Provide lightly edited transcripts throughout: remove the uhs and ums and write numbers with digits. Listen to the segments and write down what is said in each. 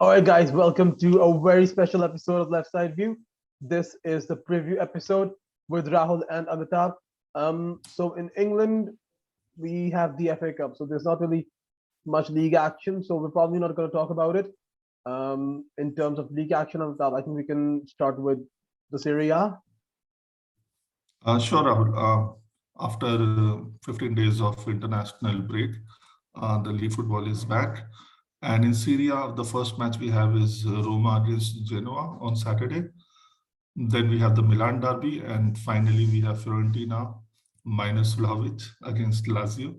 All right, guys, welcome to a very special episode of Left Side View. This is the preview episode with Rahul and Amitabh. So in England, we have the FA Cup, so there's not really much league action. So we're probably not going to talk about it. In terms of league action, Amitabh, I think we can start with the Serie A. Sure, Rahul. After 15 days of international break, the league football is back. And in Syria, the first match we have is Roma against Genoa on Saturday. Then we have the Milan derby, and finally we have Fiorentina minus Vlahovic against Lazio.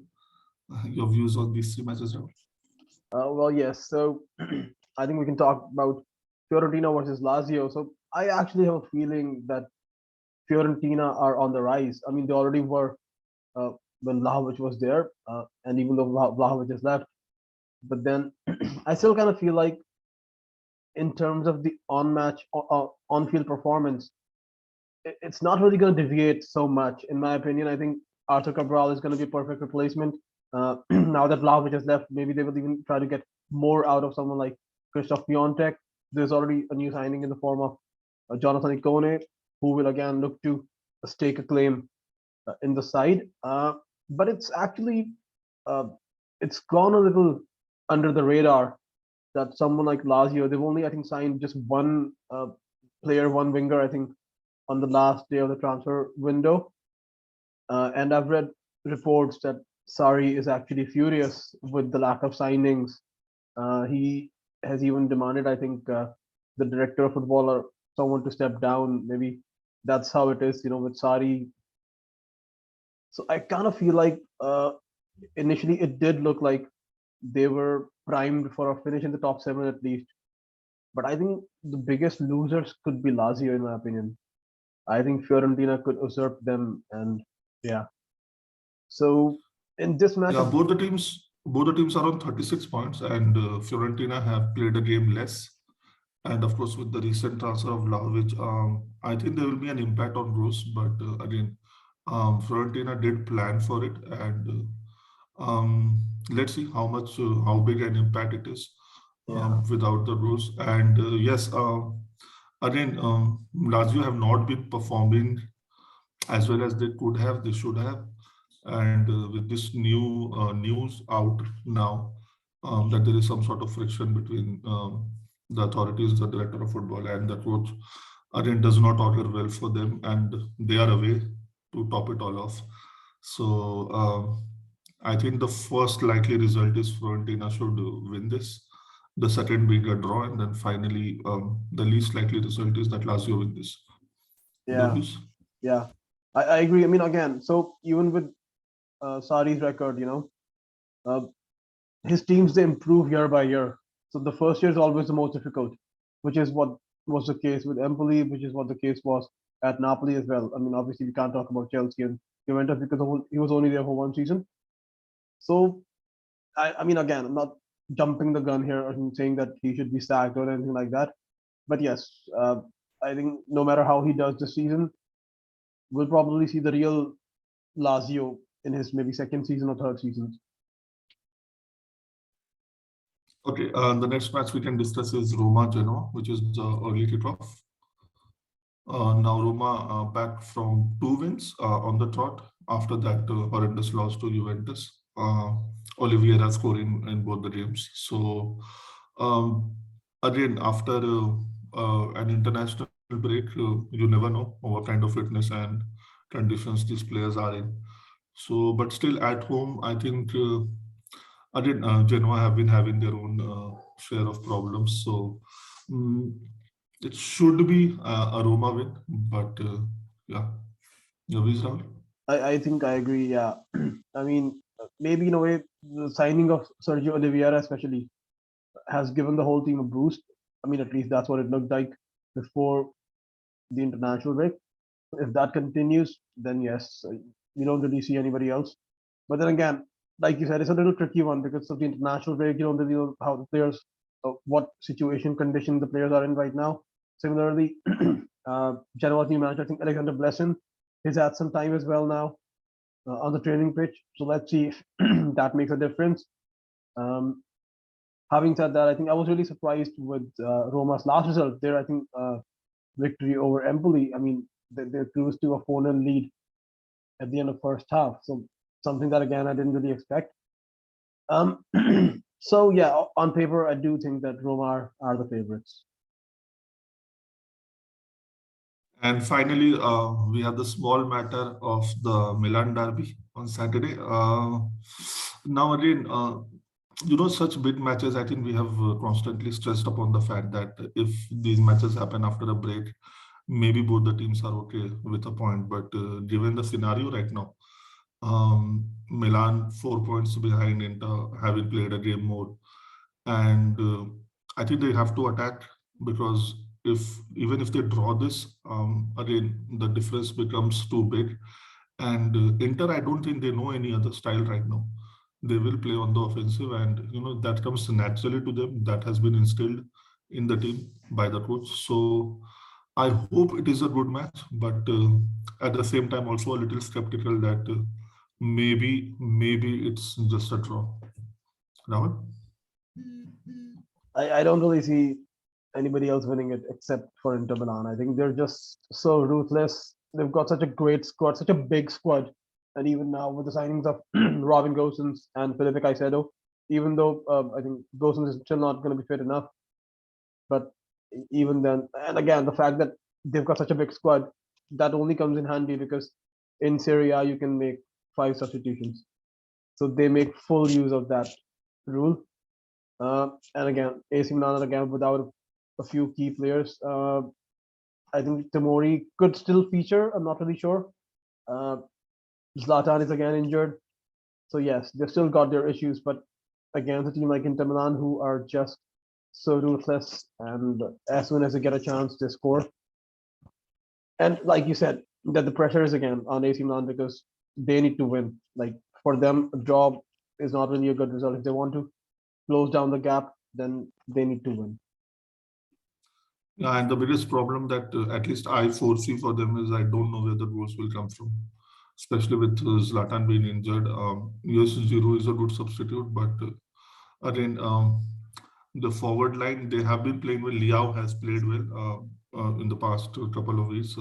Your views on these three matches, Rahul? Well, yes. So I think we can talk about Fiorentina versus Lazio. So I actually have a feeling that Fiorentina are on the rise. I mean, they already were uh, when Vlahovic was there, and even though Vlahovic has left, but then I still kind of feel like in terms of the on-field performance, it's not really going to deviate so much, in my opinion. I think Arthur Cabral is going to be a perfect replacement. Now that Vlahovic has left, maybe they will even try to get more out of someone like Christoph Piontek. There's already a new signing in the form of Jonathan Ikone, who will again look to stake a claim in the side. But it's actually uh, it's gone a little under the radar that someone like Lazio, they've only I think signed just one player, one winger, I think, on the last day of the transfer window. And I've read reports that Sari is actually furious with the lack of signings. He has even demanded, I think, the director of football or someone to step down. Maybe that's how it is, with Sari. So I kind of feel like initially it did look like they were primed for a finish in the top seven at least. But I think the biggest losers could be Lazio, in my opinion. I think Fiorentina could usurp them, and yeah. So in this Yeah, matchup, both the teams are on 36 points, and Fiorentina have played a game less. And of course, with the recent transfer of Vlahovic, I think there will be an impact on Bruce. But again, Fiorentina did plan for it, and let's see how big an impact it is yeah, without the Bruce. And yes, again, Lazio have not been performing as well as they could have, they should have. And with this new news out now, that there is some sort of friction between the authorities, the director of football, and the coach, again, does not augur well for them, and they are away to top it all off. So I think the first likely result is Fiorentina should win this. The second being a draw, and then finally, the least likely result is that Lazio win this. Your yeah, views? yeah. I agree. I mean, again, so even with Sari's record, uh, his teams they improve year by year. So the first year is always the most difficult, which is what was the case with Empoli, which is what the case was at Napoli as well. I mean, obviously we can't talk about Chelsea and Juventus because he was only there for one season. So I mean, again, I'm not jumping the gun here or saying that he should be sacked or anything like that. But yes, I think no matter how he does this season, we'll probably see the real Lazio in his maybe second season or third season. Okay, the next match we can discuss is Roma Genoa, which is the early kickoff. Now Roma back from two wins on the trot after that horrendous loss to Juventus. Oliveira scoring in both the games. So um, again, after an international break, you never know what kind of fitness and conditions these players are in. So, but still at home, I think again Genoa have been having their own share of problems. So. mm it should be a Roma win, but yeah, your views, Rahul? I think I agree. Yeah, I mean, maybe in a way, the signing of Sergio Oliveira especially has given the whole team a boost. I mean, at least that's what it looked like before the international break. If that continues, then yes, we don't really see anybody else. But then again, like you said, it's a little tricky one because of the international break. You don't really know how the players, what situation, condition the players are in right now. Similarly, Genoa team manager, I think Alexander Blessin, he's had some time as well now on the training pitch. So let's see if that makes a difference. Um, Having said that, I think I was really surprised with Roma's last result there. I think victory over Empoli. I mean, they cruised to a 4-0 lead at the end of first half. So something that again I didn't really expect. Um, so yeah, on paper, I do think that Roma are the favorites. And finally, we have the small matter of the Milan derby on Saturday. Now again, such big matches, I think we have constantly stressed upon the fact that if these matches happen after a break, maybe both the teams are okay with a point. But given the scenario right now, Milan 4 points behind Inter, having played a game more, and I think they have to attack because if even if they draw this, again the difference becomes too big. And Inter, I don't think they know any other style right now. They will play on the offensive, and that comes naturally to them. That has been instilled in the team by the coach. So I hope it is a good match, but at the same time, also a little skeptical that maybe it's just a draw. Rahul? I don't really see anybody else winning it except for Inter Milan. I think they're just so ruthless. They've got such a great squad, such a big squad, and even now with the signings of Robin Gosens and Felipe Caicedo, even though I think Gosens is still not going to be fit enough, but even then, and again, the fact that they've got such a big squad, that only comes in handy because in Serie A you can make 5 substitutions, so they make full use of that rule. And again, AC Milan again without a few key players. I think Tamori could still feature. I'm not really sure. Uh, Zlatan is again injured, so yes, they've still got their issues. But against a team like Inter Milan, who are just so ruthless, and as soon as they get a chance, they score. And like you said, that the pressure is again on AC Milan because they need to win. Like for them, a draw is not really a good result. If they want to close down the gap, then they need to win. Yeah, and the biggest problem that at least I foresee for them is I don't know where the goals will come from, especially with Zlatan being injured. Yes, Giroud is a good substitute, but again, the forward line they have been playing well. Liao has played well in the past couple of weeks.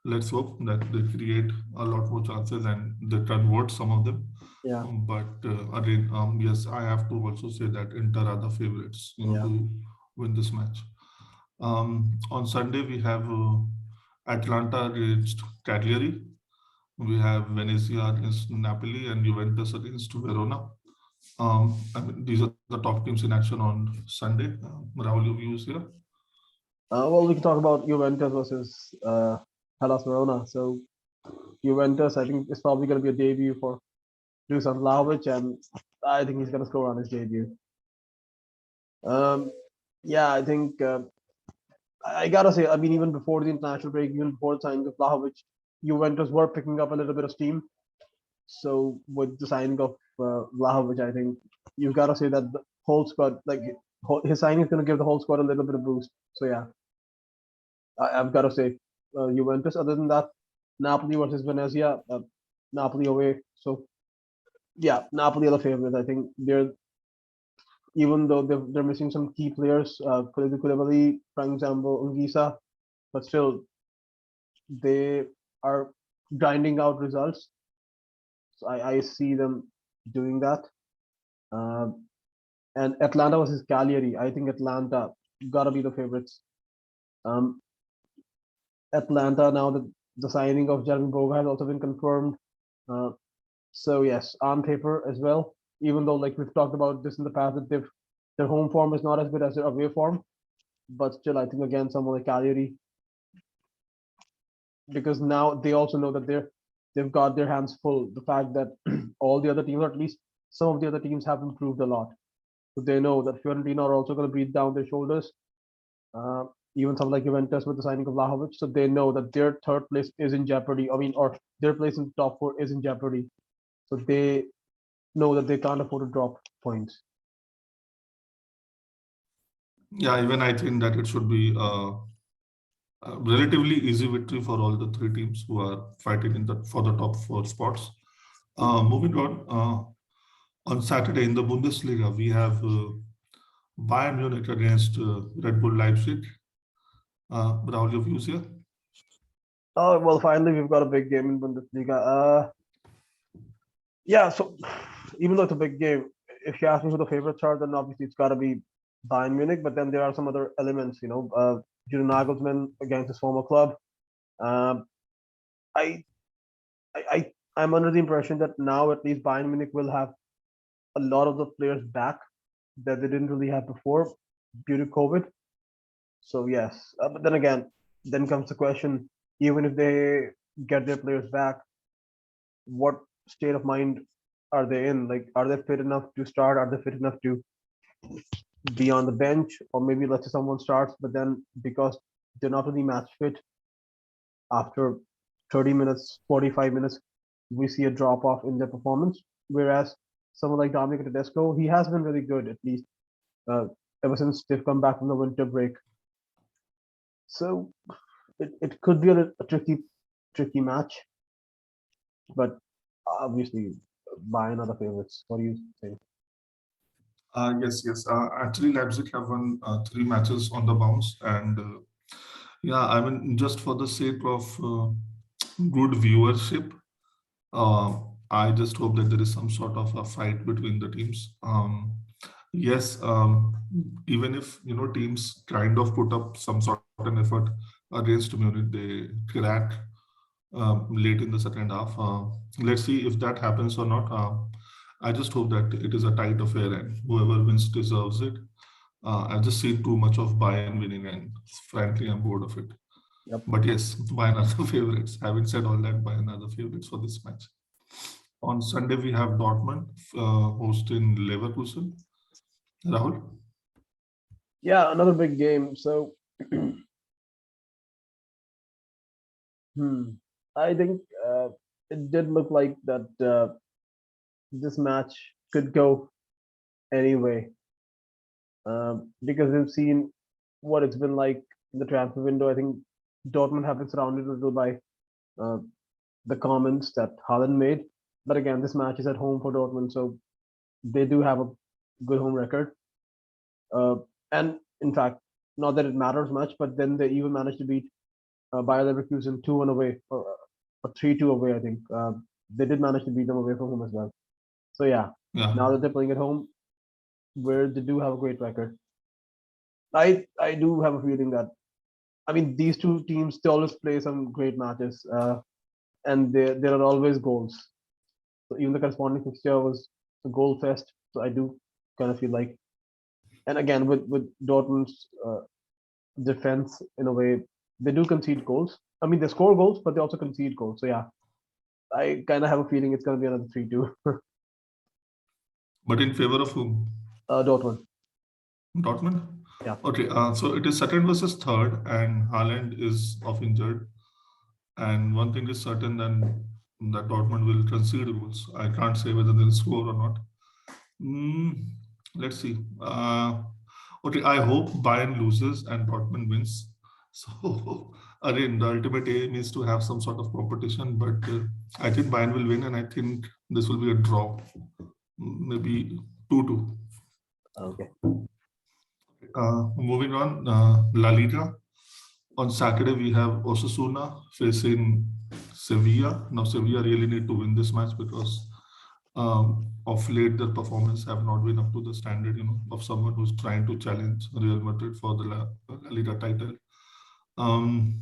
Let's hope that they create a lot more chances and they convert some of them. Yeah, But again, yes, I have to also say that Inter are the favorites, yeah. to win this match. On Sunday, we have Atlanta against Cagliari. We have Venezia against Napoli and Juventus against Verona. I mean, these are the top teams in action on Sunday. Rahul, your views here? Well, we can talk about Juventus versus Hellas Verona. So Juventus, I think, is probably going to be a debut for Dusan Vlahovic, and I think he's going to score on his debut. Um, yeah, I think I gotta say, I mean, even before the international break, even before the signing of Vlahovic, Juventus were picking up a little bit of steam. So with the signing of Vlahovic, I think you've got to say that the whole squad, like his signing, is going to give the whole squad a little bit of boost. So yeah, I've got to say Juventus. Other than that, Napoli versus Venezia, Napoli away. So yeah, Napoli are the favorites. I think they're even though they're missing some key players, Koulibaly, Frank Zambo, Ungisa, but still they are grinding out results. So I see them doing that. Um, and Atlanta versus Cagliari. I think Atlanta gotta be the favorites. Um, Atlanta now that the signing of Jeremy Boga has also been confirmed. Uh, so yes, on paper as well. Even though like we've talked about this in the past, that their home form is not as good as their away form, but still I think again someone like Cagliari, because now they also know that they've got their hands full. The fact that all the other teams, or at least some of the other teams, have improved a lot. So they know that Fiorentina are also going to breathe down their shoulders. Uh, Even something like Juventus with the signing of Vlahovic, so they know that their third place is in jeopardy. I mean, or their place in the top four is in jeopardy. So they know that they can't afford to drop points. Yeah, even I think that it should be a relatively easy victory for all the three teams who are fighting for the top four spots. Moving on Saturday in the Bundesliga, we have Bayern Munich against Red Bull Leipzig. Rahul, your views here? Oh well, finally we've got a big game in Bundesliga. Yeah. So even though it's a big game, if you ask me who the favorites are, then obviously it's got to be Bayern Munich. But then there are some other elements. Julian Nagelsmann against his former club. Um, I, I'm under the impression that now at least Bayern Munich will have a lot of the players back that they didn't really have before due to COVID. So yes, but then again, then comes the question: even if they get their players back, what state of mind are they in? Like, are they fit enough to start? Are they fit enough to be on the bench? Or maybe let's say someone starts, but then because they're not really match fit, after 30 minutes, 45 minutes, we see a drop off in their performance. Whereas someone like Dominic Tedesco, he has been really good, at least uh, ever since they've come back from the winter break. So it could be a tricky match, but obviously Bayern are the favorites. What do you think? Yes, yes. Actually, Leipzig have won three matches on the bounce, and yeah, I mean, just for the sake of good viewership, uh, I just hope that there is some sort of a fight between the teams. Yes, even if teams kind of put up some sort of an effort against Munich, they crack late in the second half. Let's see if that happens or not. I just hope that it is a tight affair and whoever wins deserves it. I've just seen too much of Bayern winning, and frankly, I'm bored of it. Yep. But yes, Bayern are the favorites. Having said all that, Bayern are the favorites for this match. On Sunday, we have Dortmund hosting Leverkusen. Rahul? Yeah, another big game. So, hmm, I think it did look like that this match could go anyway, because we've seen what it's been like in the transfer window. I think Dortmund have been surrounded a little by uh, the comments that Haaland made. But again, this match is at home for Dortmund, so they do have a good home record. Uh, and in fact, not that it matters much, but then they even managed to beat Bayer Leverkusen 2-1 away, or 3-2 away, I think. They did manage to beat them away from home as well. So yeah, Yeah. now that they're playing at home, where they do have a great record, I do have a feeling that, I mean, these two teams, they always play some great matches, and there are always goals. So even the corresponding fixture was a goal fest. So I do kind of feel like, and again with Dortmund's defense in a way, they do concede goals. I mean, they score goals, but they also concede goals. So yeah, I kind of have a feeling it's going to be another 3-2. But in favor of whom? Dortmund. Dortmund? Yeah. Okay, so it is second versus third, and Haaland is off injured. And one thing is certain, then that Dortmund will concede goals. I can't say whether they'll score or not. Mm, let's see. Okay, I hope Bayern loses and Dortmund wins. So again, the ultimate aim is to have some sort of competition, but I think Bayern will win, and I think this will be a draw, maybe 2-2. Okay. Moving on, La Liga. On Saturday, we have Osasuna facing Sevilla. Now, Sevilla really need to win this match because of late their performance have not been up to the standard, of someone who's trying to challenge Real Madrid for the La Liga title. Um,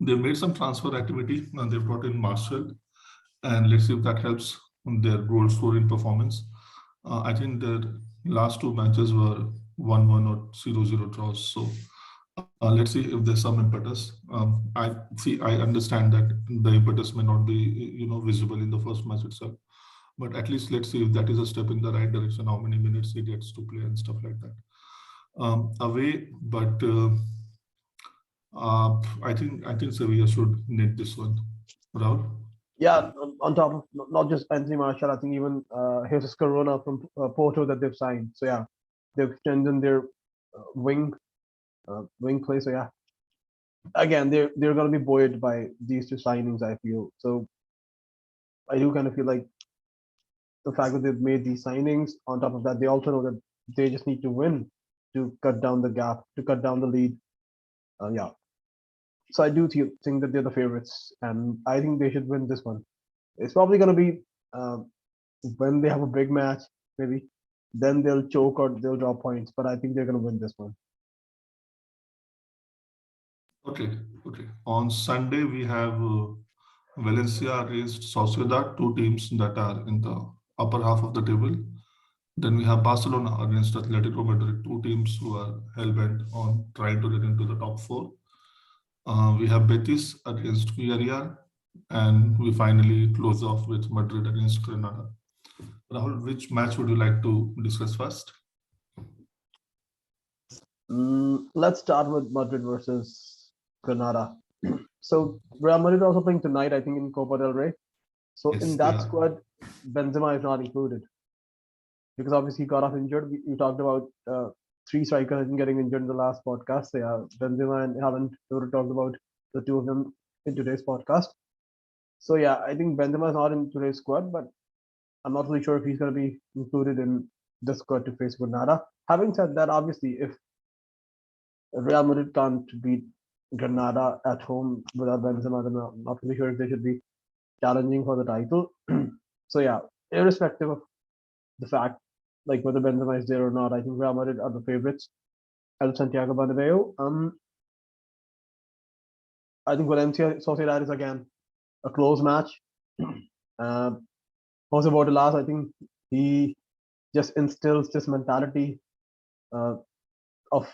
they've made some transfer activity and they've brought in Marshall, and let's see if that helps their goal scoring performance. I think their last two matches were 1-1 or 0-0 draws. So let's see if there's some impetus. I understand that the impetus may not be, visible in the first match itself, but at least let's see if that is a step in the right direction. How many minutes he gets to play and stuff like that. Away, but I think Sevilla should need this one. Rahul? Yeah, on top of not just Anthony Martial, I think even Jesus Corona from Porto that they've signed. So yeah, they've strengthened their wing play. So yeah, again, they're going to be buoyed by these two signings, I feel. So I do kind of feel like the fact that they've made these signings, on top of that, they also know that they just need to win to cut down the gap, to cut down the lead. Yeah, so I do think that they're the favorites, and I think they should win this one. It's probably going to be when they have a big match, maybe then they'll choke or they'll draw points. But I think they're going to win this one. Okay, okay. On Sunday, we have Valencia against Sociedad, two teams that are in the upper half of the table. Then we have Barcelona against Atletico Madrid, two teams who are hell-bent on trying to get into the top four. We have Betis against Villarreal, and we finally close off with Madrid against Granada. Rahul, which match would you like to discuss first? Let's start with Madrid versus Granada. So Real Madrid are also playing tonight, I think, in Copa del Rey. So Yes, in they that are. squad, Benzema is not included because obviously he got off injured. We talked about three strikers getting injured in the last podcast. So yeah, Benzema and Haaland, we would have talked about the two of them in today's podcast. So yeah, I think Benzema is not in today's squad, but I'm not really sure if he's going to be included in the squad to face Granada. Having said that, obviously, if Real Madrid can't beat Granada at home without Benzema, then I'm not really sure if they should be challenging for the title. So yeah, irrespective of the fact like whether Benzema is there or not, I think Real Madrid are the favorites at Santiago Bernabeu. I think Valencia Sociedad is again a close match. Uh, Jose Bordelas, I think he just instills this mentality uh, of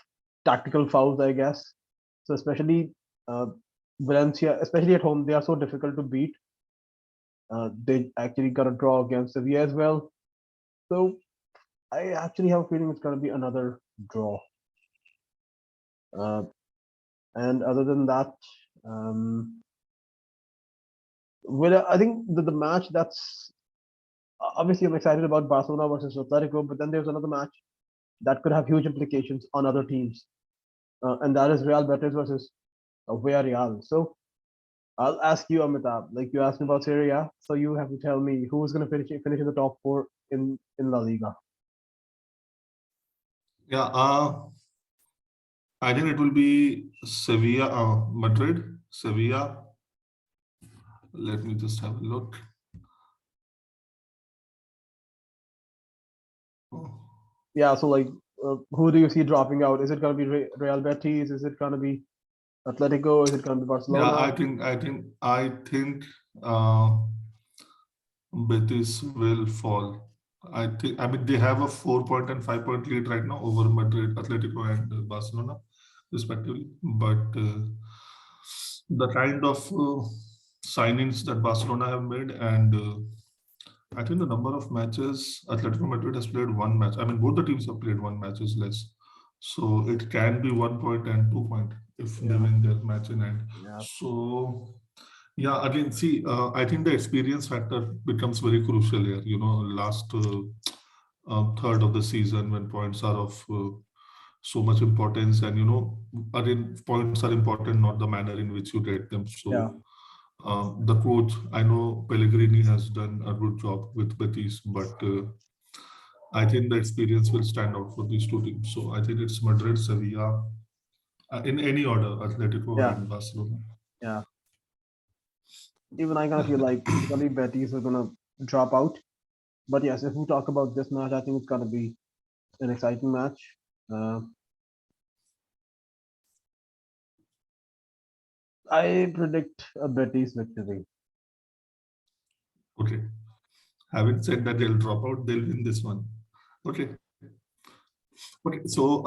tactical fouls, I guess. So especially uh, Valencia, especially at home, they are so difficult to beat. They actually got a draw against Sevilla as well. So I actually have a feeling it's going to be another draw. Uh, and other than that, um, well, I think the match that's obviously I'm excited about Barcelona versus Atletico, but then there's another match that could have huge implications on other teams, and that is Real Betis versus Villarreal. So I'll ask you, Amitabh, like you asked me about Serie A, so you have to tell me who's going to finish in the top four in La Liga. Yeah, I think it will be Sevilla, Madrid, Sevilla. Let me just have a look. Oh. Yeah, so like, who do you see dropping out? Is it going to be Real Betis? Is it going to be Atletico? Is it going to be Yeah, Barcelona? I think uh, Betis will fall. I mean, they have a 4 point and 5 point lead right now over Madrid, Atletico, and Barcelona, respectively. But the kind of signings that Barcelona have made, and I think the number of matches Atletico Madrid has played one match. I mean, both the teams have played one match is less. So it can be 1 point and 2 point if they Yeah, win their match in hand. yeah, So yeah, again, see, I think the experience factor becomes very crucial here. Last third of the season when points are of so much importance, and again, points are important, not the manner in which you get them. yeah, So the coach, I know Pellegrini has done a good job with Betis, but I think the experience will stand out for these two teams. So I think it's Madrid, Sevilla, in any order, Atletico yeah, and Barcelona. yeah. Even I kind of feel like it's gonna be Betis are gonna drop out. But yes, if we talk about this match, I think it's gonna be an exciting match. Uh, I predict a Betis victory. Okay. Having said that, they'll drop out, they'll win this one. Okay. Okay. So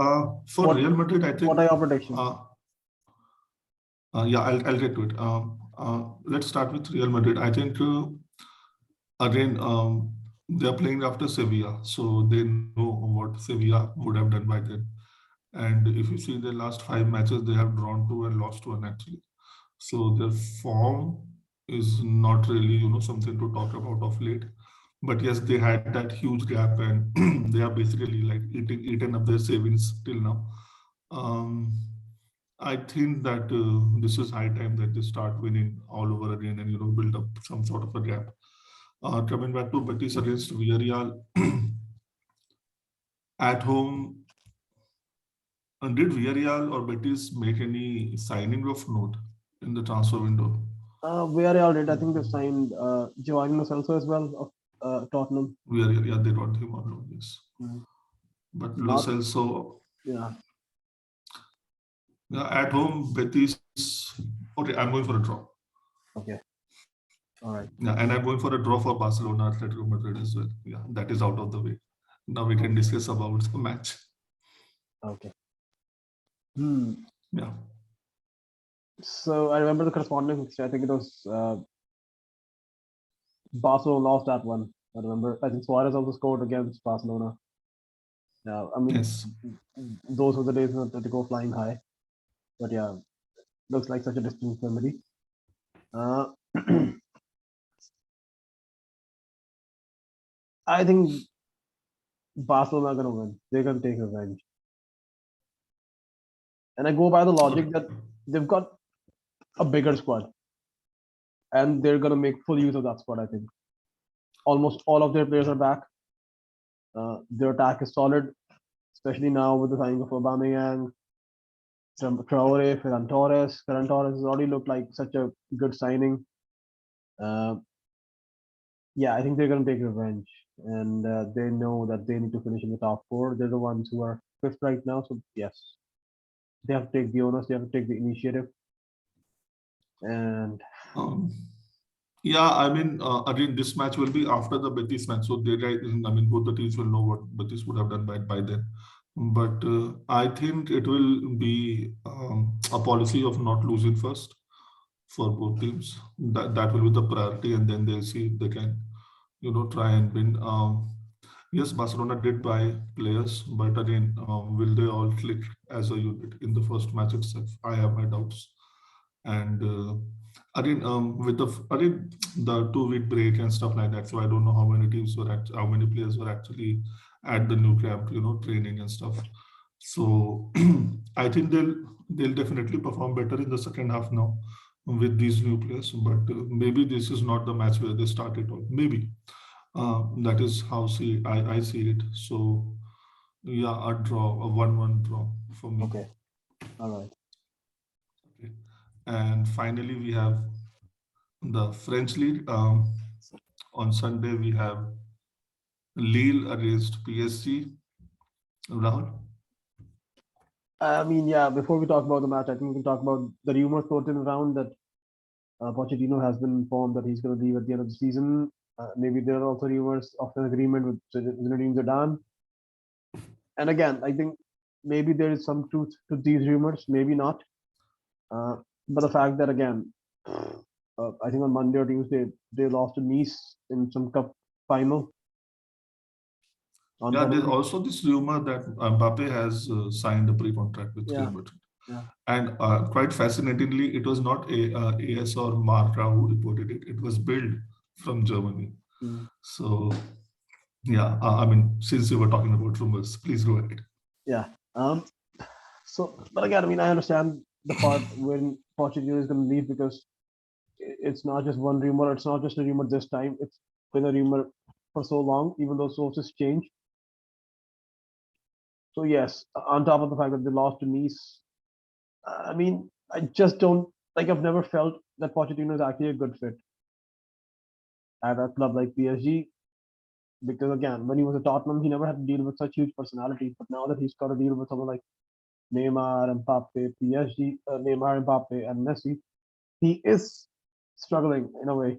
for Real What Madrid, I think what are your predictions? yeah, I'll get to it. Let's start with Real Madrid. I think again, they're playing after Sevilla, so they know what Sevilla would have done by then. And if you see their last five matches, they have drawn two and lost one actually. So their form is not really, something to talk about of late. But yes, they had that huge gap, and they are basically like eating up their savings till now. Um, I think that this is high time that they start winning all over again and build up some sort of a gap. Coming back to Betis against Villarreal, At home, did Villarreal or Betis make any signing of note in the transfer window? Villarreal did. I think they signed Giovanni Lo Celso as well of Tottenham. Villarreal, yeah, they got him on loan, yes. Mm. But Lo Not, Celso, yeah. yeah, at home, Betis. Okay, I'm going for a draw. Okay. All right. Yeah, and I'm going for a draw for Barcelona, Atletico Madrid as well. Yeah, that is out of the way. Now we can Okay. discuss about the match. Okay. Hmm. Yeah. So I remember the correspondence. I think it was Barcelona lost that one. I remember. I think Suarez also scored against Barcelona. Yeah. I mean, Yes. those were the days when they go flying high. But yeah, looks like such a distant memory. Uh, I think Barcelona are gonna win. They're gonna take revenge. And I go by the logic Okay. that they've got a bigger squad and they're gonna make full use of that squad. I think almost all of their players are back. Their attack is solid, especially now with the signing of Aubameyang, Traore, Ferran Torres. Ferran Torres has already looked like such a good signing. Uh, yeah, I think they're gonna take revenge, and they know that they need to finish in the top four. They're the ones who are fifth right now, so yes, they have to take the onus. They have to take the initiative, and Um, yeah, I mean, again, this match will be after the Betis match, so I mean, both the teams will know what Betis would have done by then. But I think it will be a policy of not losing first for both teams. That will be the priority, and then they'll see if they can, try and win. Yes, Barcelona did buy players, but again, will they all click as a unit in the first match itself? I have my doubts. And again, with again the 2 week break and stuff like that, so I don't know how many how many players were actually at the new camp, training and stuff. So I think they'll definitely perform better in the second half now with these new players. But maybe this is not the match where they start it all. Maybe that is how I see it. So yeah, a draw, a 1-1 draw for me. okay, all right. Okay. And finally, we have the French league. On Sunday, we have Lille against PSG. Rahul? I mean, yeah. Before we talk about the match, I think we can talk about the rumor floating around that Pochettino has been informed that he's going to leave at the end of the season. Maybe there are also rumors of an agreement with Zinedine Zidane. And again, I think maybe there is some truth to these rumors, maybe not. Uh, but the fact that again, I think on Monday or Tuesday they lost to Nice in some cup final on Yeah, there's penalty. also this rumor that Mbappe has signed a pre-contract with Real Yeah, Madrid. yeah. And quite fascinatingly, it was not AS or Marca who reported it. It was Bild from Germany. Mm. So yeah, I mean, since you were talking about rumors, please go ahead. Yeah. So, but again, I mean, I understand the part when Pochettino is going to leave because it's not just one rumor. It's not just a rumor this time. It's been a rumor for so long, even though sources change. So yes, on top of the fact that they lost to Nice, I mean, I just don't like. I've never felt that Pochettino is actually a good fit at a club like PSG because again, when he was at Tottenham, he never had to deal with such huge personalities. But now that he's got to deal with someone like Neymar, Mbappe, PSG, Neymar, Mbappe, and Messi, he is struggling in a way.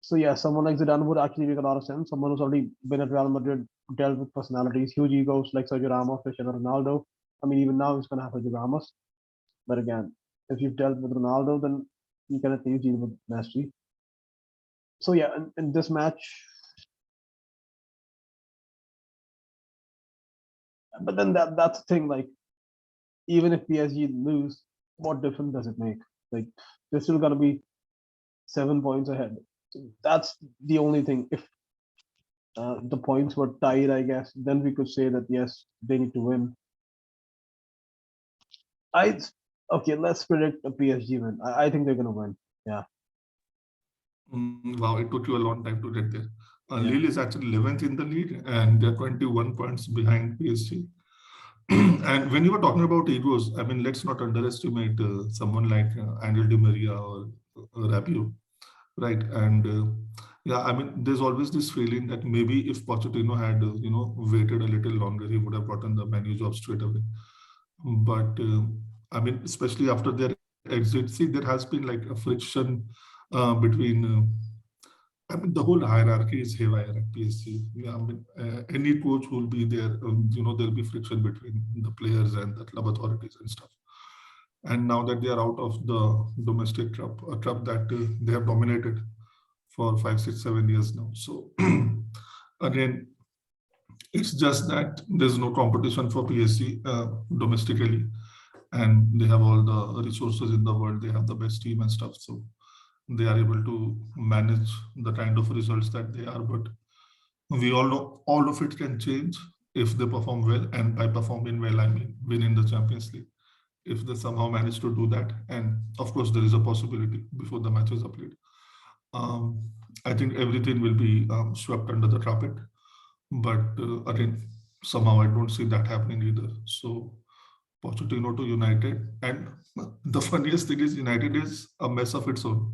So yeah, someone like Zidane would actually make a lot of sense. Someone who's already been at Real Madrid, dealt with personalities, huge egos like Sergio Ramos, Cristiano Ronaldo. I mean, even now he's gonna have Sergio Ramos. But again, if you've dealt with Ronaldo, then you can at least deal with Messi. So yeah, in this match, but then that's the thing. Like, even if PSG lose, what difference does it make? Like, they're still gonna be 7 points ahead. So that's the only thing. If the points were tied, I guess, then we could say that yes, they need to win. I okay, let's predict a PSG win. I think they're gonna win. Yeah. Wow, it took you a long time to get there. Yeah. Lille is actually 11th in the league, and they're 21 points behind PSG. And when you were talking about egos, I mean, let's not underestimate someone like Angel Di Maria or Rabiot, right? And yeah, I mean, there's always this feeling that maybe if Pochettino had, waited a little longer, he would have gotten the manager job straight away. But I mean, especially after their exit, see, there has been like a friction between. I mean, the whole hierarchy is haywire at PSG. Yeah, I mean, any coach will be there. There'll be friction between the players and the club authorities and stuff. And now that they are out of the domestic club, a club that they have dominated for 5, 6, 7 years now. So again, it's just that there's no competition for PSG domestically, and they have all the resources in the world. They have the best team and stuff, so they are able to manage the kind of results that they are. But we all know all of it can change if they perform well, and by performing well, I mean winning the Champions League. If they somehow manage to do that, and of course there is a possibility before the matches are played. Um, I think everything will be swept under the carpet. But again, somehow I don't see that happening either. So Pochettino to United, and the funniest thing is United is a mess of its own.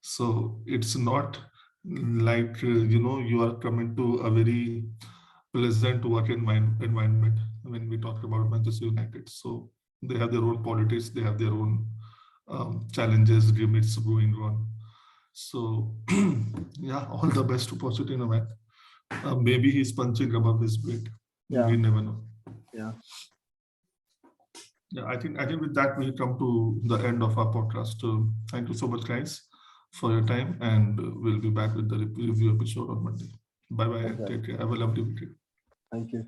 So it's not like you are coming to a very pleasant work environment when we talk about Manchester United. So they have their own politics, they have their own challenges, gimmicks going on. So yeah, all the best to Pochettino, man. Maybe he's punching above his weight. Yeah. We never know. Yeah. Yeah, I think with that we come to the end of our podcast. Thank you so much, guys, for your time, and we'll be back with the review episode on Monday. Bye bye. Okay. Take care. Have a lovely weekend. Thank you.